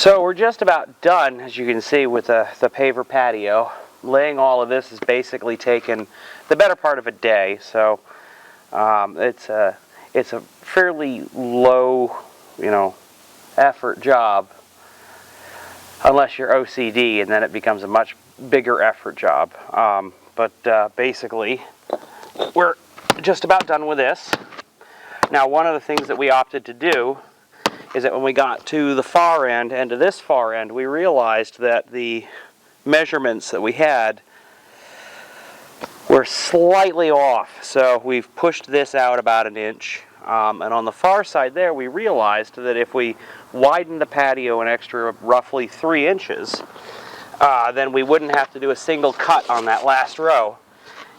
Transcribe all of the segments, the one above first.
So we're just about done, as you can see, with the paver patio. Laying all of this has basically taken the better part of a day, so it's a fairly low, effort job, unless you're OCD, and then it becomes a much bigger effort job. But basically, we're just about done with this. Now, one of the things that we opted to do is that when we got to the far end and to this far end, we realized that the measurements that we had were slightly off. So we've pushed this out about an inch. And on the far side there, we realized that if we widened the patio an extra roughly 3 inches, then we wouldn't have to do a single cut on that last row.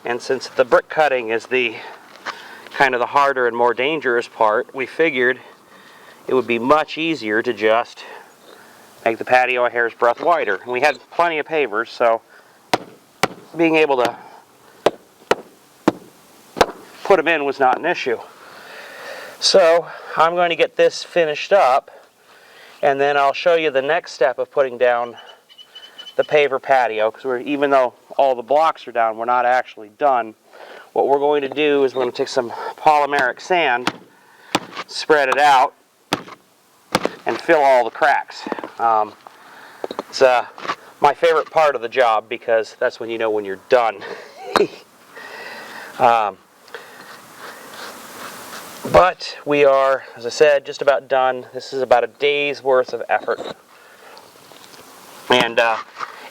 And since the brick cutting is the kind of the harder and more dangerous part, we figured it would be much easier to just make the patio a hair's breadth wider. And we had plenty of pavers, so being able to put them in was not an issue. So I'm going to get this finished up, and then I'll show you the next step of putting down the paver patio, because even though all the blocks are down, we're not actually done. What we're going to do is we're going to take some polymeric sand, spread it out, and fill all the cracks. It's my favorite part of the job, because that's when you know when you're done. But we are, as I said, just about done. This is about a day's worth of effort. And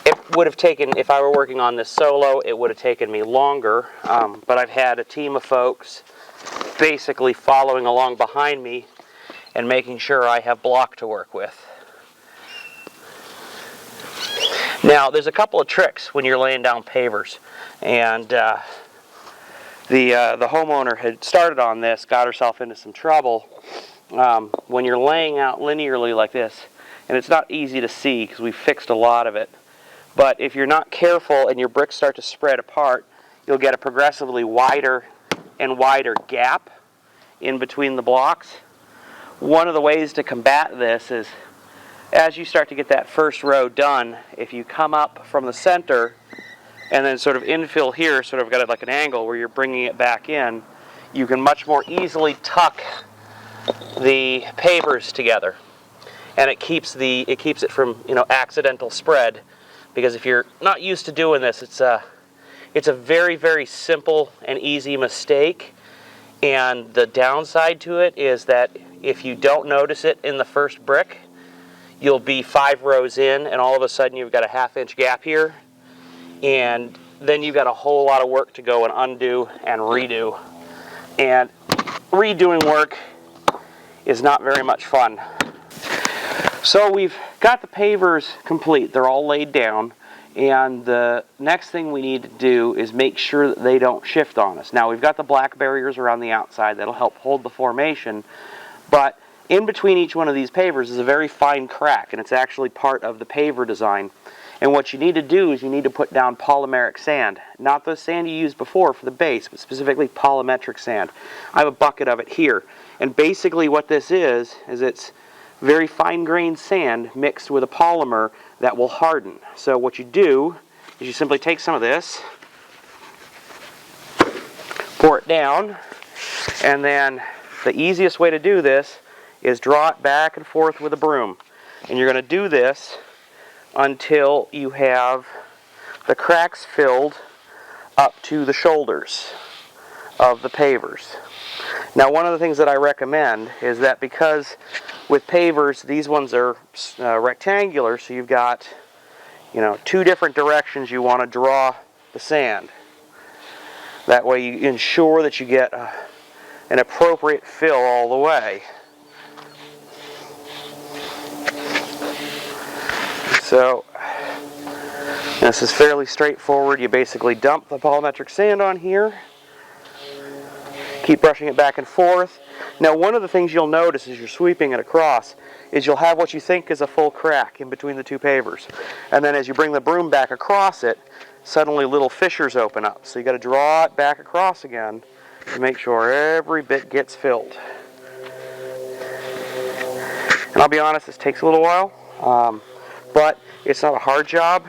it would have taken, if I were working on this solo, it would have taken me longer. But I've had a team of folks basically following along behind me and making sure I have block to work with. Now, there's a couple of tricks when you're laying down pavers, and the homeowner had started on this, got herself into some trouble. When you're laying out linearly like this, and it's not easy to see because we fixed a lot of it, but if you're not careful and your bricks start to spread apart, you'll get a progressively wider and wider gap in between the blocks. One of the ways to combat this is, as you start to get that first row done, if you come up from the center and then sort of infill here, sort of got like an angle where you're bringing it back in, you can much more easily tuck the pavers together, and it keeps it from accidental spread. Because if you're not used to doing this, it's a very, very simple and easy mistake. And the downside to it is that if you don't notice it in the first brick, you'll be 5 rows in, and all of a sudden you've got a ½ inch gap here, and then you've got a whole lot of work to go and undo and redo. And redoing work is not very much fun. So we've got the pavers complete. They're all laid down, and the next thing we need to do is make sure that they don't shift on us. Now, we've got the black barriers around the outside that'll help hold the formation, but in between each one of these pavers is a very fine crack, and it's actually part of the paver design. And what you need to do is you need to put down polymeric sand. Not the sand you used before for the base, but specifically polymetric sand. I have a bucket of it here. And basically what this is it's very fine-grained sand mixed with a polymer that will harden. So what you do is you simply take some of this, pour it down, and then the easiest way to do this is draw it back and forth with a broom. And you're going to do this until you have the cracks filled up to the shoulders of the pavers. Now, one of the things that I recommend is that, because with pavers, these ones are rectangular, so you've got 2 different directions you want to draw the sand. That way you ensure that you get an appropriate fill all the way. So this is fairly straightforward. You basically dump the polymetric sand on here, keep brushing it back and forth. Now, one of the things you'll notice as you're sweeping it across is you'll have what you think is a full crack in between the 2 pavers. And then as you bring the broom back across it, suddenly little fissures open up. So you got to draw it back across again to make sure every bit gets filled. And I'll be honest, this takes a little while. But it's not a hard job,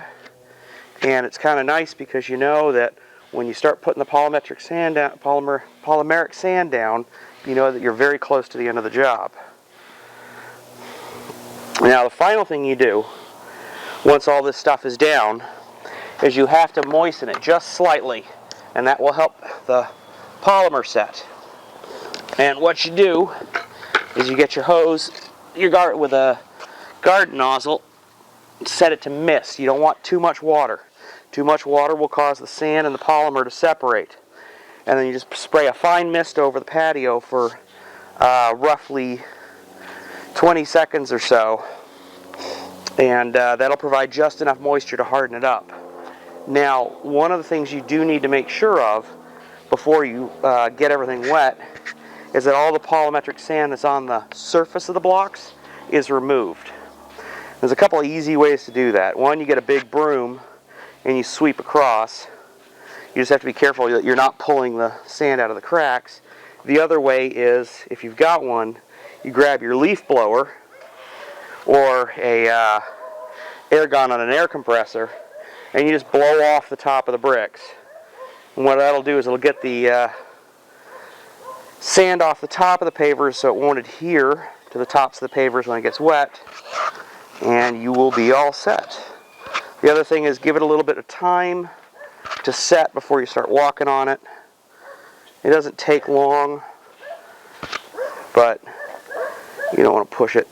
and it's kind of nice because you know that when you start putting the polymeric sand down, you know that you're very close to the end of the job. Now the final thing you do, once all this stuff is down, is you have to moisten it just slightly, and that will help the polymer set. And what you do is you get your hose, with a garden nozzle, set it to mist. You don't want too much water. Too much water will cause the sand and the polymer to separate. And then you just spray a fine mist over the patio for roughly 20 seconds or so, and that'll provide just enough moisture to harden it up. Now, one of the things you do need to make sure of before you get everything wet is that all the polymeric sand that's on the surface of the blocks is removed. There's a couple of easy ways to do that. One, you get a big broom and you sweep across. You just have to be careful that you're not pulling the sand out of the cracks. The other way is, if you've got one, you grab your leaf blower or a air gun on an air compressor, and you just blow off the top of the bricks. And what that'll do is it'll get the sand off the top of the pavers so it won't adhere to the tops of the pavers when it gets wet, and you will be all set. The other thing is give it a little bit of time to set before you start walking on it. It doesn't take long, but you don't want to push it.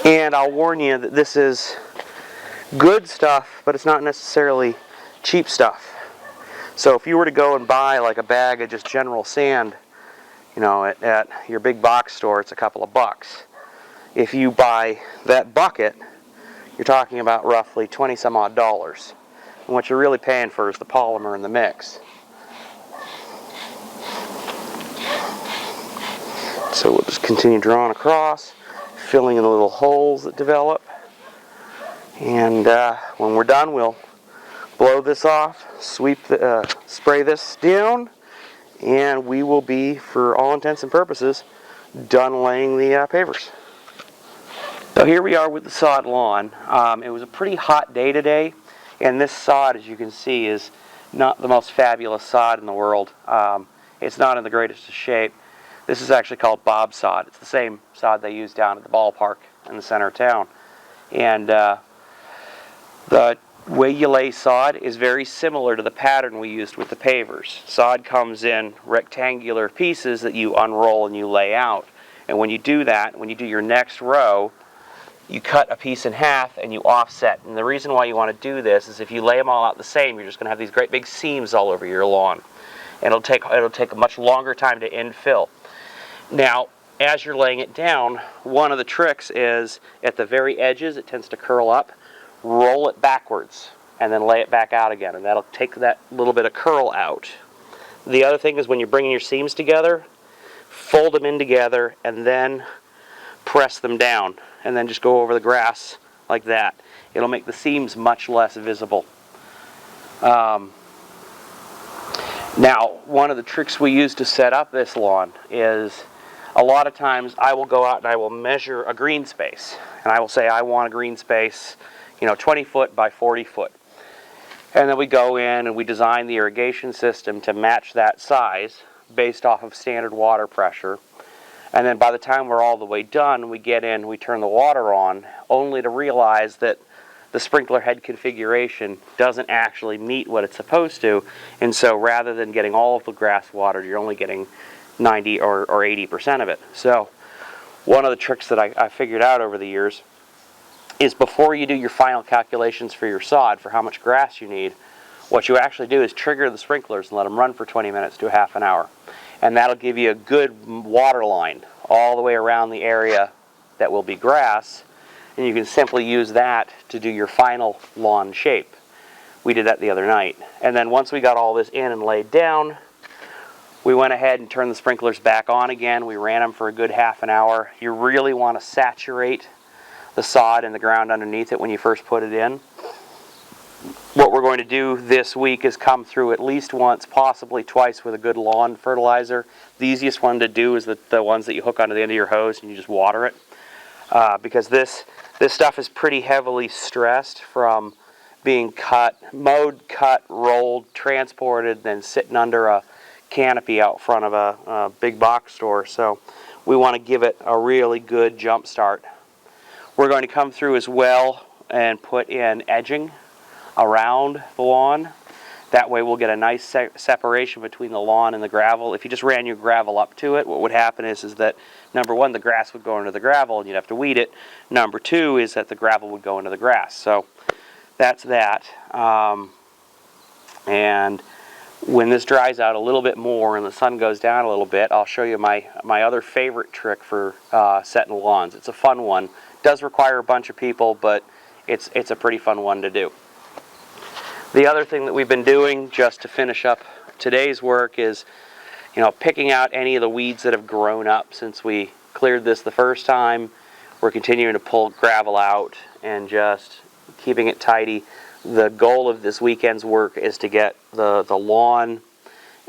And I'll warn you that this is good stuff, but it's not necessarily cheap stuff. So if you were to go and buy like a bag of just general sand, you know, at your big box store, it's a couple of bucks. If you buy that bucket, you're talking about roughly 20 some odd dollars. And what you're really paying for is the polymer in the mix. So we'll just continue drawing across, filling in the little holes that develop. And when we're done, we'll blow this off, spray this down, and we will be, for all intents and purposes, done laying the pavers. So here we are with the sod lawn. It was a pretty hot day today, and this sod, as you can see, is not the most fabulous sod in the world. It's not in the greatest of shape. This is actually called Bob sod. It's the same sod they use down at the ballpark in the center of town. And the way you lay sod is very similar to the pattern we used with the pavers. Sod comes in rectangular pieces that you unroll and you lay out. And when you do that, when you do your next row, you cut a piece in half and you offset. And the reason why you want to do this is if you lay them all out the same, you're just going to have these great big seams all over your lawn. And it'll take a much longer time to infill. Now, as you're laying it down, one of the tricks is at the very edges, it tends to curl up. Roll it backwards and then lay it back out again, and that'll take that little bit of curl out. The other thing is when you're bringing your seams together, fold them in together and then press them down, and then just go over the grass like that. It'll make the seams much less visible. Now, one of the tricks we use to set up this lawn is a lot of times I will go out and I will measure a green space, and I will say I want a green space, 20 foot by 40 foot. And then we go in and we design the irrigation system to match that size based off of standard water pressure. And then by the time we're all the way done, we get in, we turn the water on, only to realize that the sprinkler head configuration doesn't actually meet what it's supposed to. And so rather than getting all of the grass watered, you're only getting 90 or 80% of it. So one of the tricks that I figured out over the years is before you do your final calculations for your sod for how much grass you need, what you actually do is trigger the sprinklers and let them run for 20 minutes to a half an hour. And that'll give you a good water line all the way around the area that will be grass, and you can simply use that to do your final lawn shape. We did that the other night. And then once we got all this in and laid down, we went ahead and turned the sprinklers back on again. We ran them for a good half an hour. You really want to saturate the sod in the ground underneath it when you first put it in. What we're going to do this week is come through at least once, possibly twice, with a good lawn fertilizer. The easiest one to do is the ones that you hook onto the end of your hose and you just water it. because this stuff is pretty heavily stressed from being cut, mowed, cut, rolled, transported, then sitting under a canopy out front of a big box store. So we want to give it a really good jump start. We're going to come through as well and put in edging around the lawn. That way we'll get a nice separation between the lawn and the gravel. If you just ran your gravel up to it, what would happen is that, number one, the grass would go into the gravel and you'd have to weed it. Number two is that the gravel would go into the grass. So that's that. And when this dries out a little bit more and the sun goes down a little bit, I'll show you my other favorite trick for setting lawns. It's a fun one. It does require a bunch of people, but it's a pretty fun one to do. The other thing that we've been doing just to finish up today's work is, picking out any of the weeds that have grown up since we cleared this the first time. We're continuing to pull gravel out and just keeping it tidy. The goal of this weekend's work is to get the lawn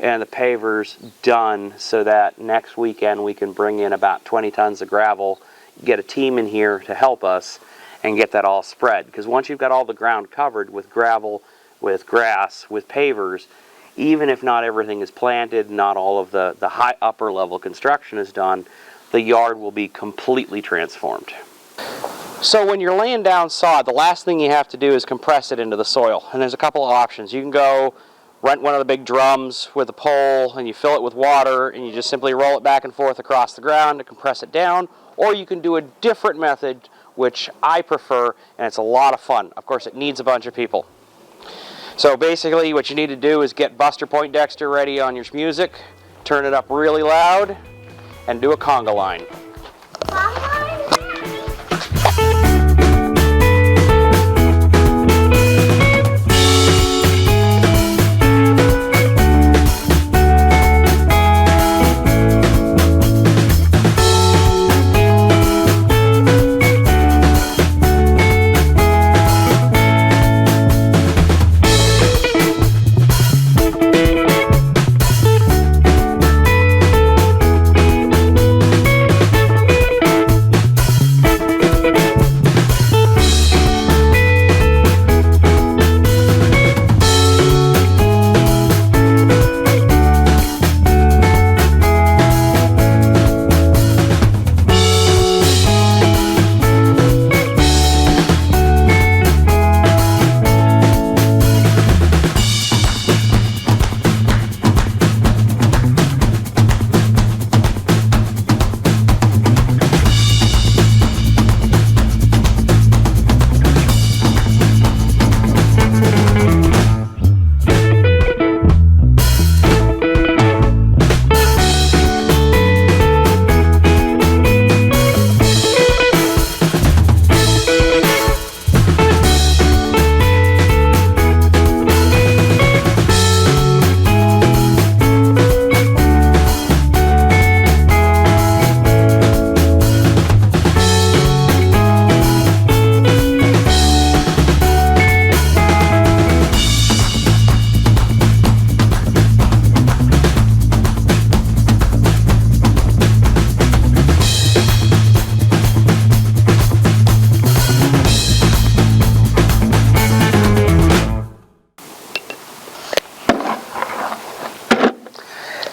and the pavers done so that next weekend we can bring in about 20 tons of gravel, get a team in here to help us, and get that all spread. Because once you've got all the ground covered with gravel, with grass, with pavers, even if not everything is planted, not all of the high upper level construction is done, the yard will be completely transformed. So when you're laying down sod, the last thing you have to do is compress it into the soil. And there's a couple of options. You can go rent one of the big drums with a pole and you fill it with water and you just simply roll it back and forth across the ground to compress it down. Or you can do a different method, which I prefer, and it's a lot of fun. Of course, it needs a bunch of people. So basically what you need to do is get Buster Poindexter ready on your music, turn it up really loud, and do a conga line.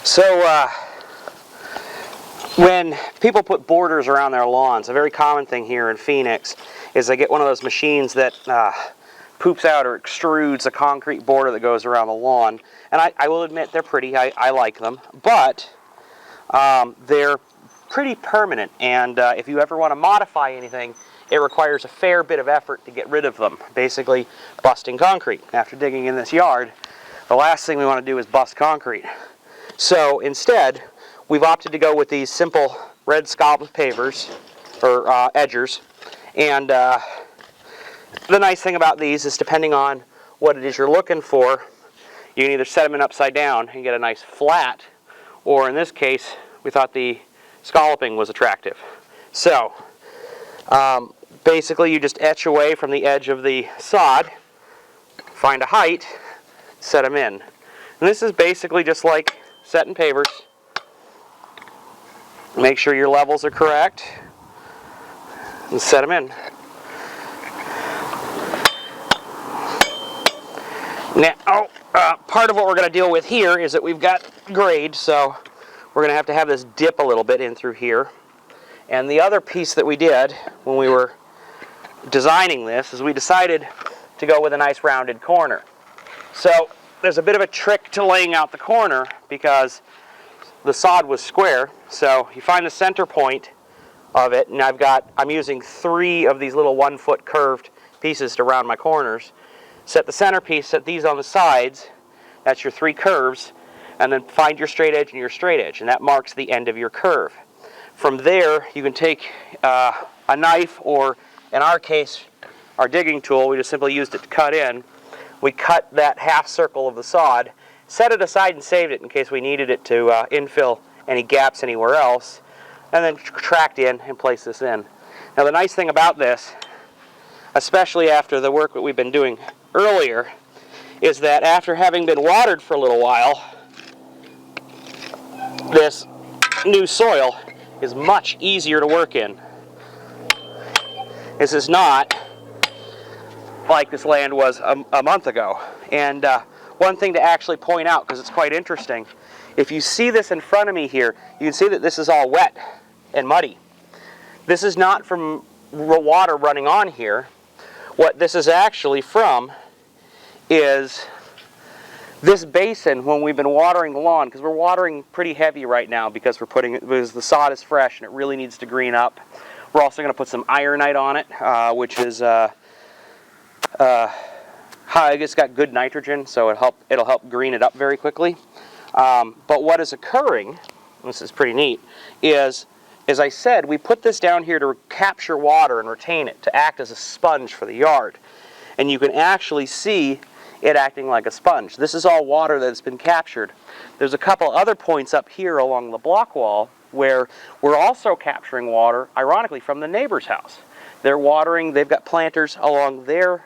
So when people put borders around their lawns, a very common thing here in Phoenix is they get one of those machines that poops out or extrudes a concrete border that goes around the lawn. And I will admit they're pretty, I like them, but they're pretty permanent, and if you ever want to modify anything, it requires a fair bit of effort to get rid of them. Basically busting concrete. After digging in this yard, the last thing we want to do is bust concrete. So instead, we've opted to go with these simple red scalloped pavers, or edgers, and the nice thing about these is depending on what it is you're looking for, you can either set them in upside down and get a nice flat, or in this case, we thought the scalloping was attractive. So basically you just etch away from the edge of the sod, find a height, set them in. And this is basically just like setting pavers. Make sure your levels are correct. and set them in. Now, part of what we're going to deal with here is that we've got grade, so we're going to have this dip a little bit in through here. And the other piece that we did when we were designing this is we decided to go with a nice rounded corner. So there's a bit of a trick to laying out the corner because the sod was square. So you find the center point of it, and I'm using 3 of these little 1-foot curved pieces to round my corners. Set the centerpiece, set these on the sides, that's your 3 curves, and then find your straight edge and your straight edge, and that marks the end of your curve. From there, you can take a knife, or in our case, our digging tool. We just simply used it to cut in. We cut that half circle of the sod, set it aside and saved it in case we needed it to infill any gaps anywhere else, and then tracked in and placed this in. Now the nice thing about this, especially after the work that we've been doing earlier, is that after having been watered for a little while, this new soil is much easier to work in. This is not like this land was a month ago. And one thing to actually point out, because it's quite interesting, if you see this in front of me here, you can see that this is all wet and muddy. This is not from water running on here. What this is actually from is this basin when we've been watering the lawn, because we're watering pretty heavy right now because the sod is fresh and it really needs to green up. We're also going to put some ironite on it, which is it's got good nitrogen, so it'll help green it up very quickly. But what is occurring, this is pretty neat, is, as I said, we put this down here to capture water and retain it, to act as a sponge for the yard. And you can actually see it acting like a sponge. This is all water that's been captured. There's a couple other points up here along the block wall where we're also capturing water, ironically, from the neighbor's house. They're watering, they've got planters along their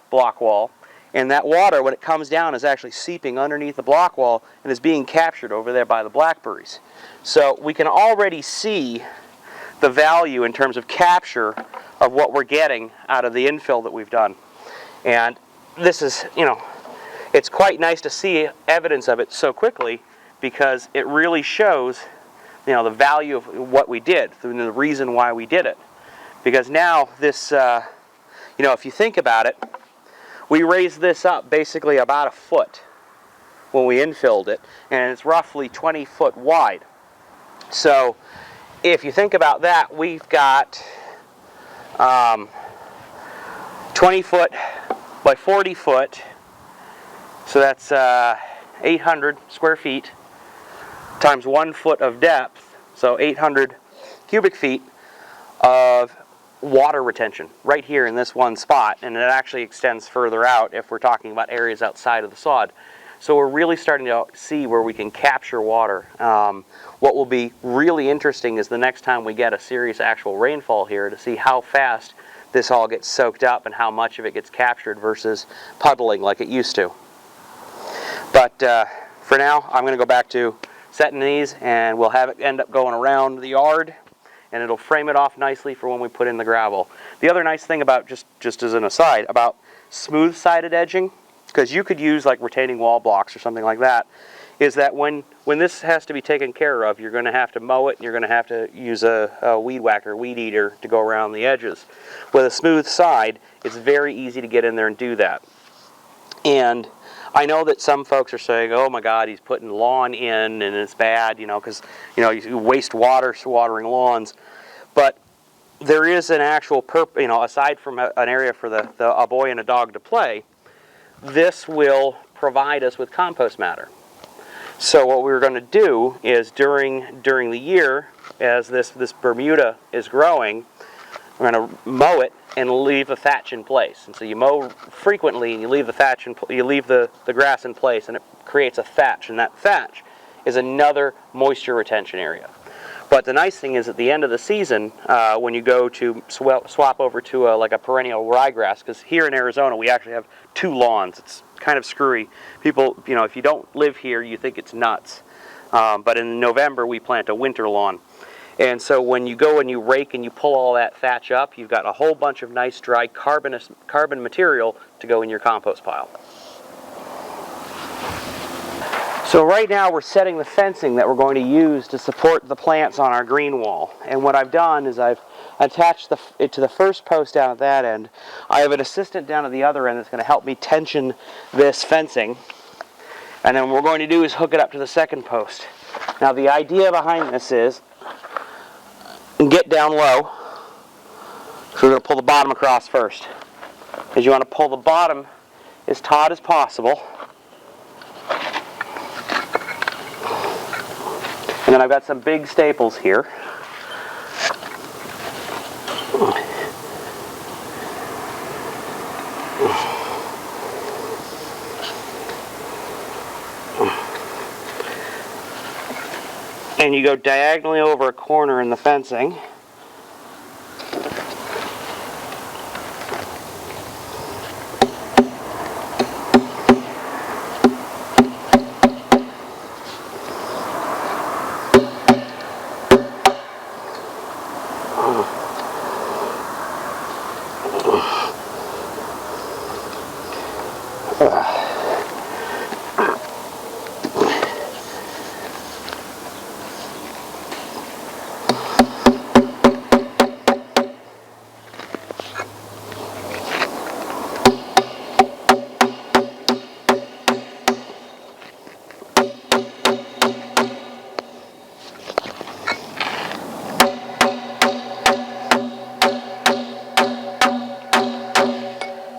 block wall, and that water, when it comes down, is actually seeping underneath the block wall and is being captured over there by the blackberries. So we can already see the value in terms of capture of what we're getting out of the infill that we've done. And this is, it's quite nice to see evidence of it so quickly, because it really shows, the value of what we did, the reason why we did it. Because now this, if you think about it, we raised this up basically about a foot when we infilled it, and it's roughly 20 foot wide. So if you think about that, we've got 20 foot by 40 foot, so that's 800 square feet times 1 foot of depth, so 800 cubic feet of water retention right here in this one spot, and it actually extends further out if we're talking about areas outside of the sod. So we're really starting to see where we can capture water. What will be really interesting is the next time we get a serious actual rainfall here, to see how fast this all gets soaked up and how much of it gets captured versus puddling like it used to. But for now, I'm going to go back to setting these, and we'll have it end up going around the yard, and it'll frame it off nicely for when we put in the gravel. The other nice thing about, just as an aside, about smooth-sided edging, because you could use like retaining wall blocks or something like that, is that when this has to be taken care of, you're going to have to mow it, and you're going to have to use a weed whacker, weed eater, to go around the edges. With a smooth side, it's very easy to get in there and do that. And I know that some folks are saying, oh my God, he's putting lawn in and it's bad, because you waste water watering lawns. But there is an actual aside from an area for a boy and a dog to play, this will provide us with compost matter. So what we're going to do is during the year, as this Bermuda is growing, we're going to mow it and leave the thatch in place. And so you mow frequently, and you leave the thatch you leave the grass in place, and it creates a thatch, and that thatch is another moisture retention area. But the nice thing is, at the end of the season, when you go to swap over to like a perennial ryegrass, because here in Arizona we actually have 2 lawns. It's kind of screwy. People, if you don't live here, you think it's nuts. But in November we plant a winter lawn. And so when you go and you rake and you pull all that thatch up, you've got a whole bunch of nice dry carbon material to go in your compost pile. So right now we're setting the fencing that we're going to use to support the plants on our green wall. And what I've done is I've attached it to the first post down at that end. I have an assistant down at the other end that's going to help me tension this fencing. And then what we're going to do is hook it up to the second post. Now the idea behind this is, get down low, so we're going to pull the bottom across first. Because you want to pull the bottom as taut as possible. And then I've got some big staples here. And you go diagonally over a corner in the fencing.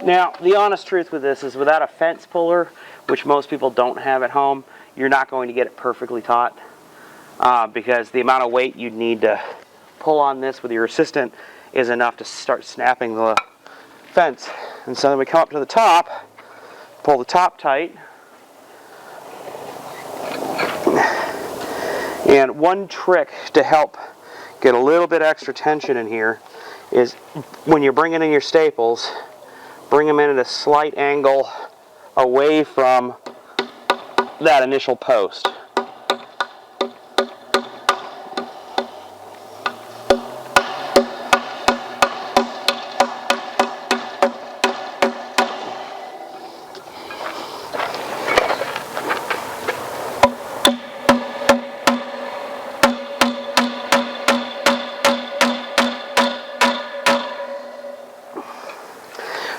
Now, the honest truth with this is without a fence puller, which most people don't have at home, you're not going to get it perfectly taut because the amount of weight you'd need to pull on this with your assistant is enough to start snapping the fence. And so then we come up to the top, pull the top tight, and one trick to help get a little bit extra tension in here is when you're bringing in your staples, bring them in at a slight angle away from that initial post.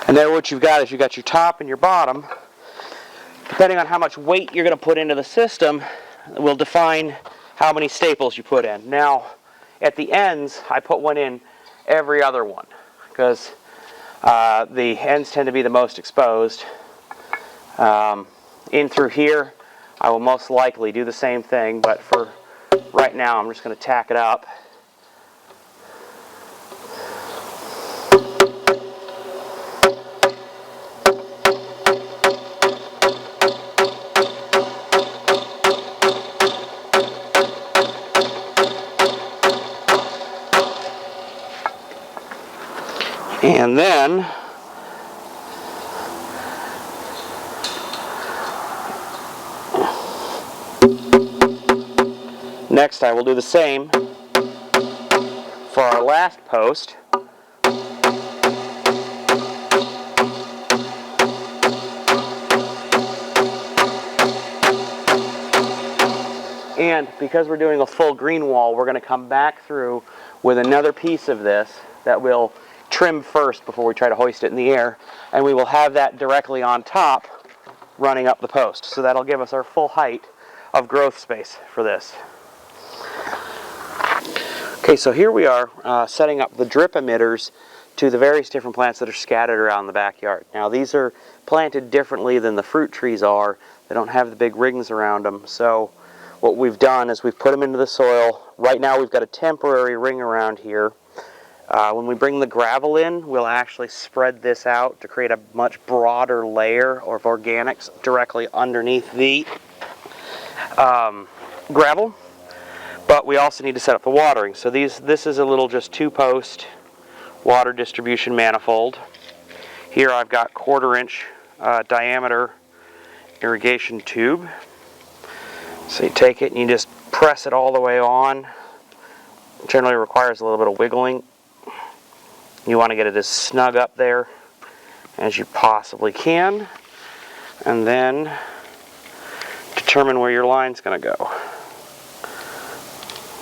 And then what you've got is you've got your top and your bottom. Depending on how much weight you're going to put into the system will define how many staples you put in. Now, at the ends, I put one in every other one because the ends tend to be the most exposed. In through here, I will most likely do the same thing, but for right now, I'm just going to tack it up. And then next I will do the same for our last post. And because we're doing a full green wall, we're going to come back through with another piece of this that will trim first before we try to hoist it in the air, and we will have that directly on top running up the post. So that'll give us our full height of growth space for this. Okay, so here we are setting up the drip emitters to the various different plants that are scattered around the backyard. Now these are planted differently than the fruit trees are. They don't have the big rings around them. So what we've done is we've put them into the soil. Right now we've got a temporary ring around here. When we bring the gravel in, we'll actually spread this out to create a much broader layer of organics directly underneath the gravel. But we also need to set up the watering. So this is a little just 2-post water distribution manifold. Here I've got 1/4-inch diameter irrigation tube. So you take it and you just press it all the way on Generally requires a little bit of wiggling. You want to get it as snug up there as you possibly can, and then determine where your line's going to go.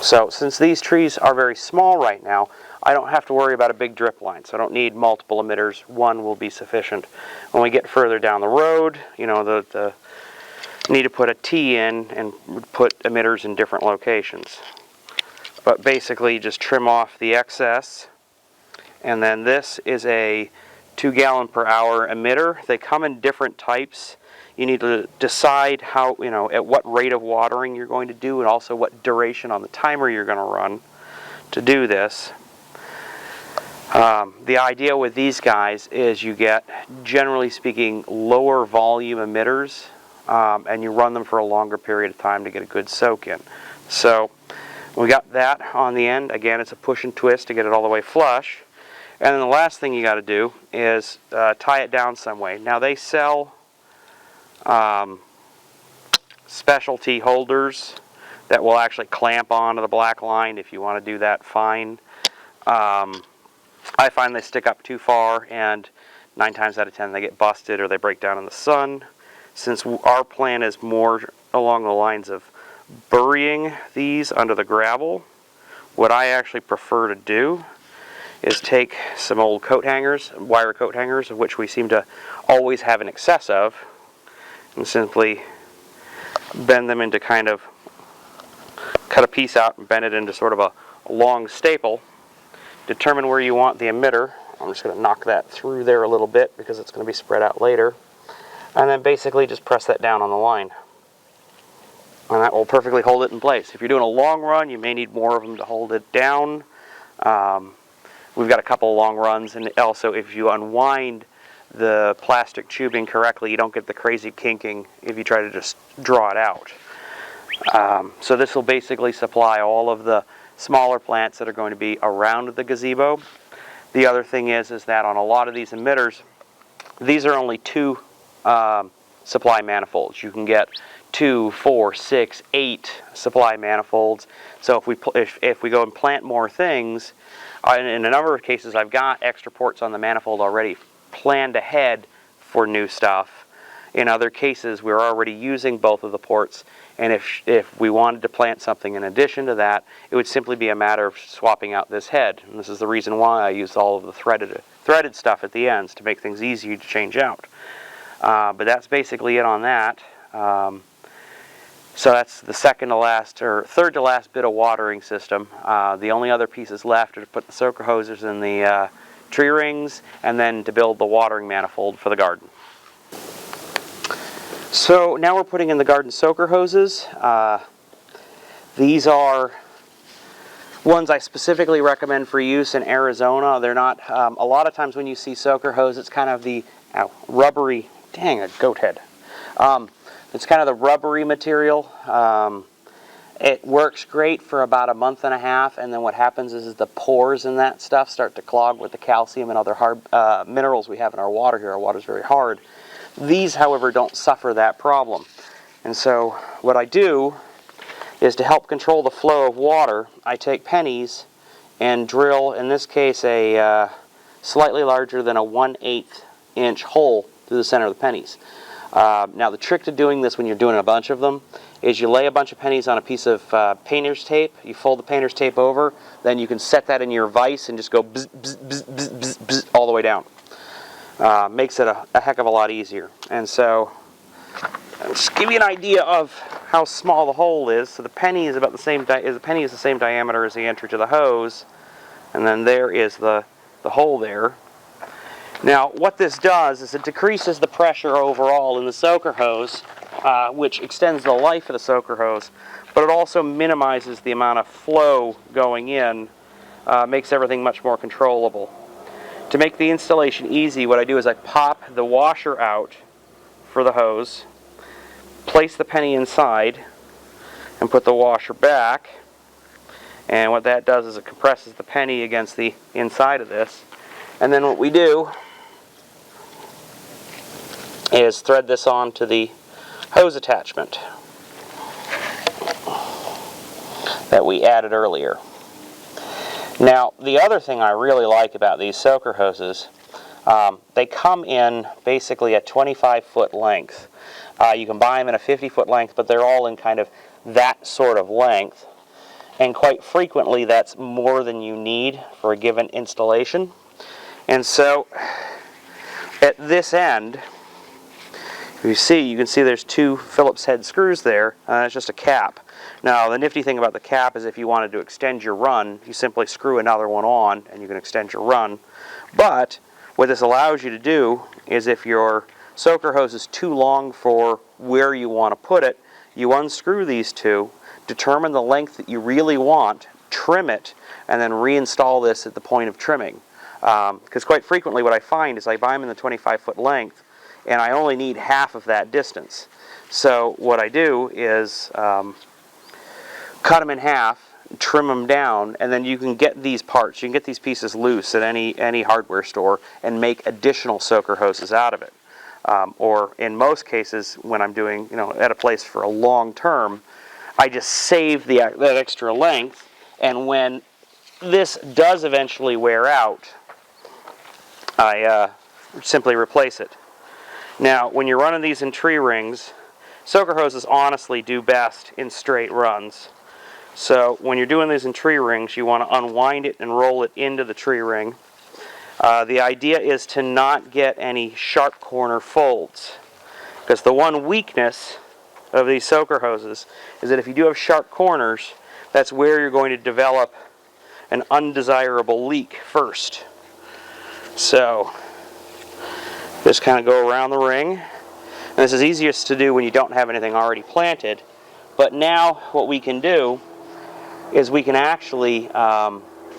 So since these trees are very small right now, I don't have to worry about a big drip line, so I don't need multiple emitters. One will be sufficient. When we get further down the road, you know, the need to put a T in and put emitters in different locations. But basically just trim off the excess, and then this is a 2 gallon per hour emitter. They come in different types. You need to decide how, you know, at what rate of watering you're going to do, and also what duration on the timer you're going to run to do this. The idea with these guys is you get, generally speaking, lower volume emitters, and you run them for a longer period of time to get a good soak in. So we got that on the end. Again, it's a push and twist to get it all the way flush. And then the last thing you got to do is tie it down some way. Now they sell specialty holders that will actually clamp onto the black line. If you want to do that, fine. I find they stick up too far, and 9 times out of 10 they get busted or they break down in the sun. Since our plan is more along the lines of burying these under the gravel, what I actually prefer to do is take some old coat hangers, wire coat hangers, of which we seem to always have an excess of, and simply bend them into kind of, cut a piece out and bend it into sort of a long staple. Determine where you want the emitter. I'm just going to knock that through there a little bit because it's going to be spread out later. And then basically just press that down on the line. And that will perfectly hold it in place. If you're doing a long run, you may need more of them to hold it down. We've got a couple of long runs, and also if you unwind the plastic tubing correctly, you don't get the crazy kinking if you try to just draw it out. So this will basically supply all of the smaller plants that are going to be around the gazebo. The other thing is that on a lot of these emitters, these are only 2 supply manifolds. You can get 2, 4, 6, 8 supply manifolds. So if we go and plant more things, in a number of cases I've got extra ports on the manifold already planned ahead for new stuff. In other cases we're already using both of the ports, and if we wanted to plant something in addition to that, it would simply be a matter of swapping out this head. And this is the reason why I use all of the threaded stuff at the ends to make things easier to change out. But that's basically it on that. So that's the second to last, or third to last bit of watering system. The only other pieces left are to put the soaker hoses in the tree rings, and then to build the watering manifold for the garden. So now we're putting in the garden soaker hoses. These are ones I specifically recommend for use in Arizona. They're not, a lot of times when you see soaker hose, it's kind of the rubbery, dang, a goat head. It's kind of the rubbery material. It works great for about a month and a half, and then what happens is the pores in that stuff start to clog with the calcium and other hard minerals we have in our water here. Our water is very hard. These, however, don't suffer that problem. And so what I do is, to help control the flow of water, I take pennies and drill, in this case, a slightly larger than a 1/8 inch hole through the center of the pennies. Now the trick to doing this when you're doing a bunch of them is you lay a bunch of pennies on a piece of painter's tape, you fold the painter's tape over, then you can set that in your vise and just go bzz, bzz, bzz, bzz, bzz, bzz, all the way down. Makes it a heck of a lot easier. And so, I'll just give you an idea of how small the hole is. So the penny is about the same diameter as the entry to the hose, and then there is the hole there. Now what this does is it decreases the pressure overall in the soaker hose, which extends the life of the soaker hose, but it also minimizes the amount of flow going in, makes everything much more controllable. To make the installation easy, what I do is I pop the washer out for the hose, place the penny inside, and put the washer back. And what that does is it compresses the penny against the inside of this. And then what we do is thread this on to the hose attachment that we added earlier. Now, the other thing I really like about these soaker hoses, they come in basically a 25-foot length. You can buy them in a 50-foot length, but they're all in kind of that sort of length. And quite frequently, that's more than you need for a given installation. And so, at this end, you can see there's two Phillips head screws there. It's just a cap. Now, the nifty thing about the cap is if you wanted to extend your run, you simply screw another one on and you can extend your run. But what this allows you to do is if your soaker hose is too long for where you want to put it, you unscrew these two, determine the length that you really want, trim it, and then reinstall this at the point of trimming. Because quite frequently what I find is I buy them in the 25-foot length and I only need half of that distance. So what I do is cut them in half, trim them down, and then you can get these parts, you can get these pieces loose at any hardware store and make additional soaker hoses out of it. Or in most cases, when I'm doing, at a place for a long term, I just save that extra length, and when this does eventually wear out, I simply replace it. Now, when you're running these in tree rings, soaker hoses honestly do best in straight runs. So when you're doing these in tree rings, you want to unwind it and roll it into the tree ring. The idea is to not get any sharp corner folds, because the one weakness of these soaker hoses is that if you do have sharp corners, that's where you're going to develop an undesirable leak first. So just kind of go around the ring. And this is easiest to do when you don't have anything already planted. But now what we can do is we can actually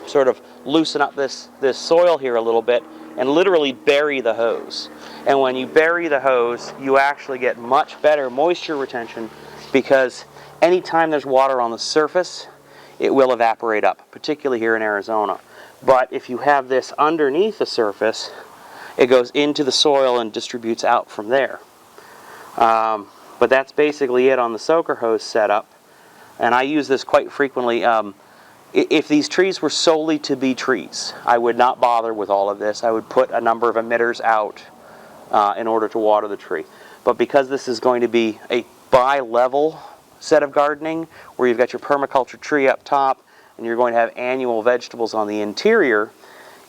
sort of loosen up this soil here a little bit and literally bury the hose. And when you bury the hose, you actually get much better moisture retention, because anytime there's water on the surface, it will evaporate up, particularly here in Arizona. But if you have this underneath the surface, it goes into the soil and distributes out from there. But that's basically it on the soaker hose setup. And I use this quite frequently. If these trees were solely to be trees, I would not bother with all of this. I would put a number of emitters out in order to water the tree. But because this is going to be a bi-level set of gardening, where you've got your permaculture tree up top and you're going to have annual vegetables on the interior,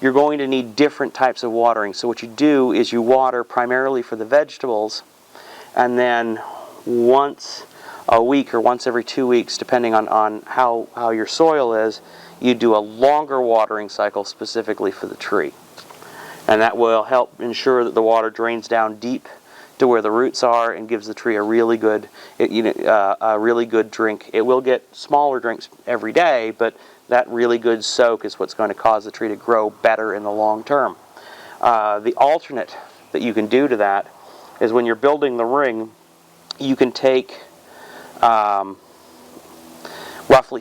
you're going to need different types of watering. So what you do is you water primarily for the vegetables, and then once a week or once every 2 weeks, depending on how your soil is, you do a longer watering cycle specifically for the tree. And that will help ensure that the water drains down deep to where the roots are and gives the tree a really good, drink. It will get smaller drinks every day, but that really good soak is what's going to cause the tree to grow better in the long term. The alternate that you can do to that is when you're building the ring, you can take roughly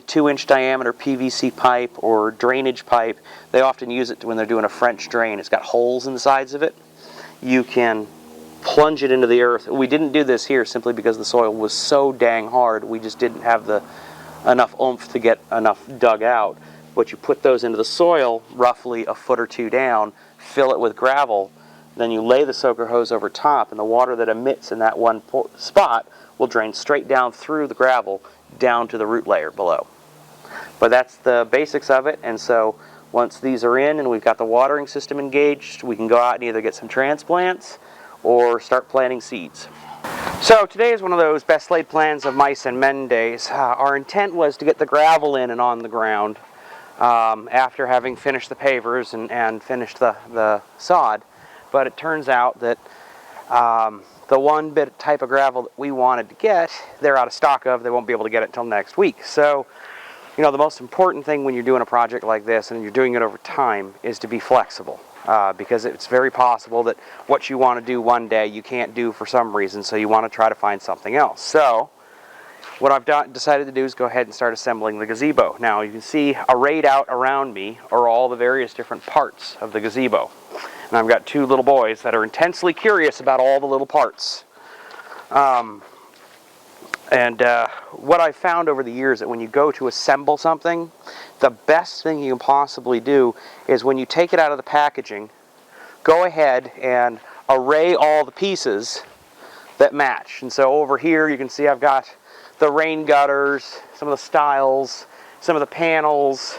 2-inch diameter PVC pipe or drainage pipe. They often use it when they're doing a French drain. It's got holes in the sides of it. You can plunge it into the earth. We didn't do this here simply because the soil was so dang hard. We just didn't have enough oomph to get enough dug out. But you put those into the soil roughly a foot or two down, fill it with gravel, then you lay the soaker hose over top, and the water that emits in that one spot will drain straight down through the gravel down to the root layer below. But that's the basics of it, and so once these are in and we've got the watering system engaged, we can go out and either get some transplants or start planting seeds. So today is one of those best laid plans of mice and men days. Our intent was to get the gravel in and on the ground after having finished the pavers and finished the sod. But it turns out that the one type of gravel that we wanted to get, they're out of stock of. They won't be able to get it until next week. So, the most important thing when you're doing a project like this and you're doing it over time is to be flexible. Because it's very possible that what you want to do one day you can't do for some reason, so you want to try to find something else. So what I've decided to do is go ahead and start assembling the gazebo. Now you can see arrayed out around me are all the various different parts of the gazebo. And I've got two little boys that are intensely curious about all the little parts. And what I've found over the years that when you go to assemble something, the best thing you can possibly do is when you take it out of the packaging, go ahead and array all the pieces that match. And so over here you can see I've got the rain gutters, some of the stiles, some of the panels,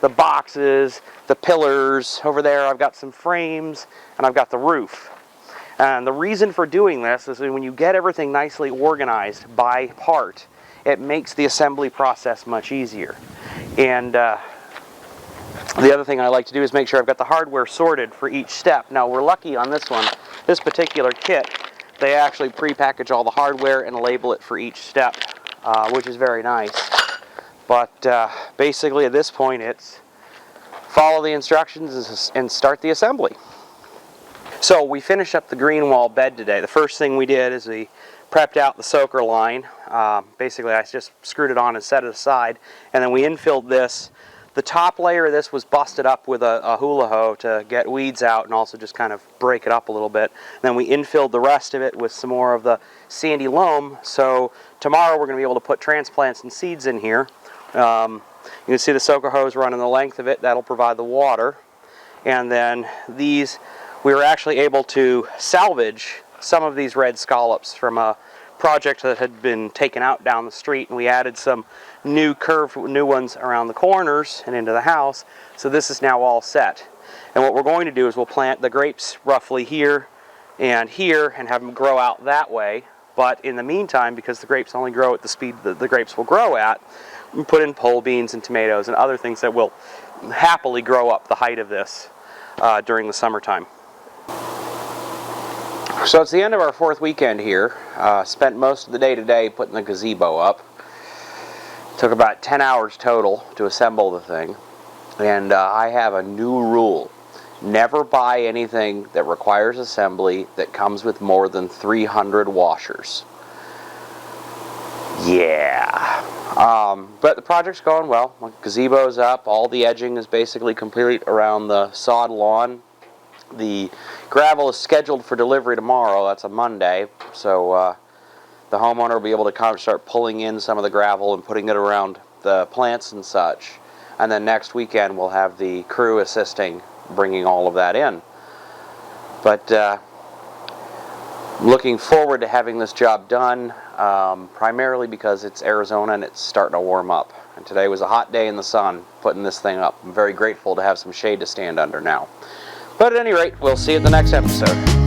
the boxes, the pillars. Over there I've got some frames, and I've got the roof. And the reason for doing this is that when you get everything nicely organized by part, it makes the assembly process much easier. And the other thing I like to do is make sure I've got the hardware sorted for each step. Now we're lucky on this one, this particular kit, they actually pre-package all the hardware and label it for each step, which is very nice. But basically at this point it's follow the instructions and start the assembly. So we finished up the green wall bed today. The first thing we did is we prepped out the soaker line. Basically I just screwed it on and set it aside, and then we infilled this. The top layer of this was busted up with a hula hoe to get weeds out and also just kind of break it up a little bit. And then we infilled the rest of it with some more of the sandy loam, so tomorrow we're going to be able to put transplants and seeds in here. You can see the soaker hose running the length of it. That'll provide the water. And then these, we were actually able to salvage some of these red scallops from a project that had been taken out down the street, and we added some new ones around the corners and into the house. So this is now all set. And what we're going to do is we'll plant the grapes roughly here and have them grow out that way. But in the meantime, because the grapes only grow at the speed that the grapes will grow at, we put in pole beans and tomatoes and other things that will happily grow up the height of this during the summertime. So it's the end of our fourth weekend here. Spent most of the day today putting the gazebo up. Took about 10 hours total to assemble the thing. And I have a new rule. Never buy anything that requires assembly that comes with more than 300 washers. Yeah. But the project's going well. The gazebo's up. All the edging is basically complete around the sod lawn. The gravel is scheduled for delivery tomorrow. That's a Monday. So the homeowner will be able to kind of start pulling in some of the gravel and putting it around the plants and such. And then next weekend we'll have the crew assisting, bringing all of that in. But I'm looking forward to having this job done, primarily because it's Arizona and it's starting to warm up. And today was a hot day in the sun putting this thing up. I'm very grateful to have some shade to stand under now. But at any rate, we'll see you at the next episode.